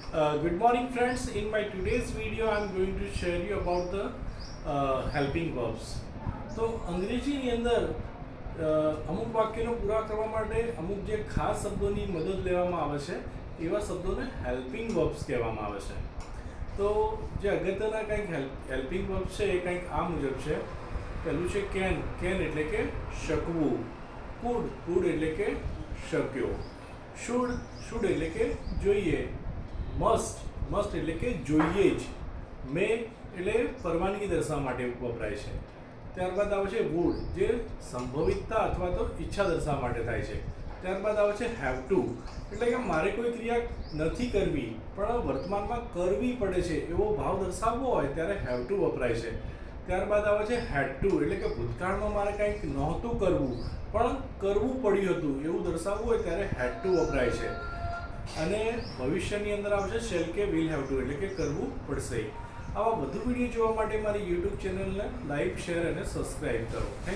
Good morning, friends. In my today's video, I'm going to share you about the helping verbs. તો અંગ્રેજીની અંદર અમુક વાક્યનો પૂરા કરવા માટે અમુક જે ખાસ શબ્દોની મદદ લેવામાં આવે છે એવા શબ્દોને હેલ્પિંગ વર્બ્સ કહેવામાં આવે છે. તો જે અગત્યના કંઈક હેલ્પિંગ વર્બ્સ છે એ કંઈક આ મુજબ છે. પહેલું છે કેન એટલે કે શકવું, કુડ એટલે કે શક્યો, શુડ એટલે કે જોઈએ, મસ્ટ એટલે કે જોઈએ જ, મે એટલે પરવાનગી દર્શાવવા માટે વપરાય છે. ત્યારબાદ આવે છે વુડ, જે સંભવિતતા અથવા તો ઈચ્છા દર્શાવવા માટે થાય છે. ત્યારબાદ આવે છે હેવ ટુ, એટલે કે મારે કોઈ ક્રિયા નથી કરવી પણ વર્તમાનમાં કરવી પડે છે એવો ભાવ દર્શાવવો હોય ત્યારે હેવ ટુ વપરાય છે. ત્યારબાદ આવે છે હેડ ટુ, એટલે કે ભૂતકાળમાં મારે કંઈક નહોતું કરવું પણ કરવું પડ્યું હતું એવું દર્શાવવું હોય ત્યારે હેડ ટુ વપરાય છે. અને ભવિષ્યની અંદર આવશે શેલ કે વિલ હેવ ટુ, એટલે કે કરવું પડશે. આવા વધુ વિડીયો જોવા માટે મારી યુટ્યુબ ચેનલને લાઈક, શેર અને સબસ્ક્રાઈબ કરો. થેન્ક